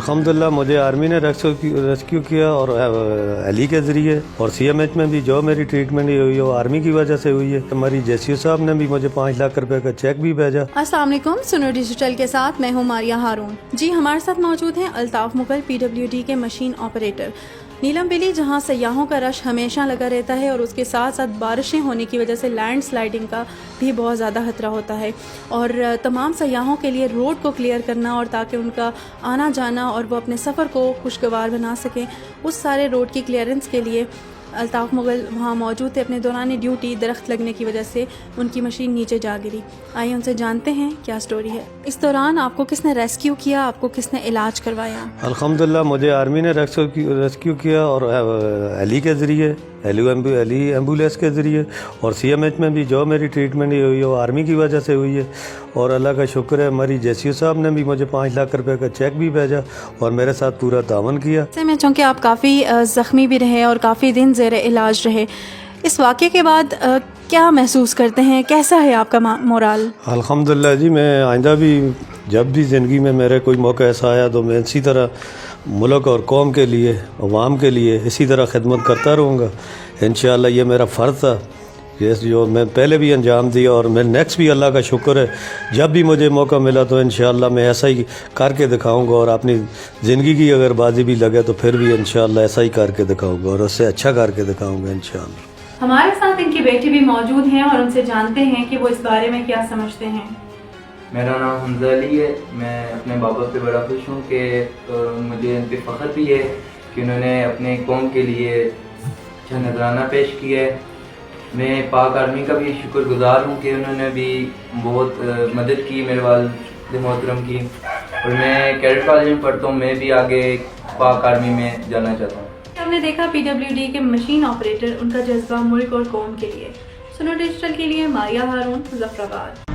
الحمدللہ مجھے آرمی نے ریسکیو کیا اور علی کے ذریعے، اور سی ایم ایچ میں بھی جو میری ٹریٹمنٹ ہوئی ہے وہ آرمی کی وجہ سے ہوئی ہے۔ ہماری جے سی او صاحب نے بھی مجھے 5 لاکھ روپے کا چیک بھی بھیجا۔ السلام علیکم، سنو ڈیجیٹل کے ساتھ میں ہوں ماریہ ہارون۔ جی ہمارے ساتھ موجود ہیں الطاف مغل، PWD کے مشین آپریٹر۔ نیلم ویلی جہاں سیاحوں کا رش ہمیشہ لگا رہتا ہے اور اس کے ساتھ ساتھ بارشیں ہونے کی وجہ سے لینڈ سلائڈنگ کا بھی بہت زیادہ خطرہ ہوتا ہے، اور تمام سیاحوں کے لیے روڈ کو کلیئر کرنا اور تاکہ ان کا آنا جانا اور وہ اپنے سفر کو خوشگوار بنا سکیں، اس سارے روڈ کی کلیئرنس کے لیے الطاف مغل وہاں موجود تھے۔ اپنے دوران ڈیوٹی درخت لگنے کی وجہ سے ان کی مشین نیچے جا گری۔ آئیے ان سے جانتے ہیں کیا سٹوری ہے۔ اس دوران آپ کو کس نے ریسکیو کیا، آپ کو کس نے علاج کروایا؟ الحمدللہ مجھے آرمی نے ریسکیو کیا اور علی کے ذریعے، علی ایمبولینس کے ذریعے، اور سی ایم ایچ میں بھی جو میری ٹریٹمنٹ ہوئی ہے وہ آرمی کی وجہ سے ہوئی ہے، اور اللہ کا شکر ہے ہماری جے سی او صاحب نے بھی مجھے 5 لاکھ روپے کا چیک بھی بھیجا اور میرے ساتھ پورا تعاون کیا۔ میں چونکہ آپ کافی زخمی بھی رہے اور کافی دن زیر علاج رہے، اس واقعے کے بعد کیا محسوس کرتے ہیں، کیسا ہے آپ کا مورال؟ الحمدللہ جی، میں آئندہ بھی جب بھی زندگی میں میرے کوئی موقع ایسا آیا تو میں اسی طرح ملک اور قوم کے لیے، عوام کے لیے اسی طرح خدمت کرتا رہوں گا انشاءاللہ۔ یہ میرا فرض تھا جو میں پہلے بھی انجام دیا، اور میں نیکسٹ بھی اللہ کا شکر ہے جب بھی مجھے موقع ملا تو انشاءاللہ میں ایسا ہی کر کے دکھاؤں گا، اور اپنی زندگی کی اگر بازی بھی لگے تو پھر بھی انشاءاللہ ایسا ہی کر کے دکھاؤں گا اور اس سے اچھا کر کے دکھاؤں گا انشاءاللہ۔ ہمارے ساتھ ان کی بیٹی بھی موجود ہیں اور ان سے جانتے ہیں کہ وہ اس بارے میں کیا سمجھتے ہیں۔ میرا نام حمزہ علی ہے۔ میں اپنے بابا پہ بڑا خوش ہوں کہ مجھے ان پہ فخر بھی ہے کہ انہوں نے اپنے قوم کے لیے اچھا نذرانہ پیش کیا ہے۔ میں پاک آرمی کا بھی شکر گزار ہوں کہ انہوں نے بھی بہت مدد کی میرے والد محترم کی، اور میں کیڈٹ کالج میں پڑھتا ہوں، میں بھی آگے پاک آرمی میں جانا چاہتا ہوں۔ ہم نے دیکھا PWD کے مشین آپریٹر، ان کا جذبہ ملک اور قوم کے لیے۔ سنو ڈیجیٹل کے لیے ماریہ ہارون، ظفرآباد۔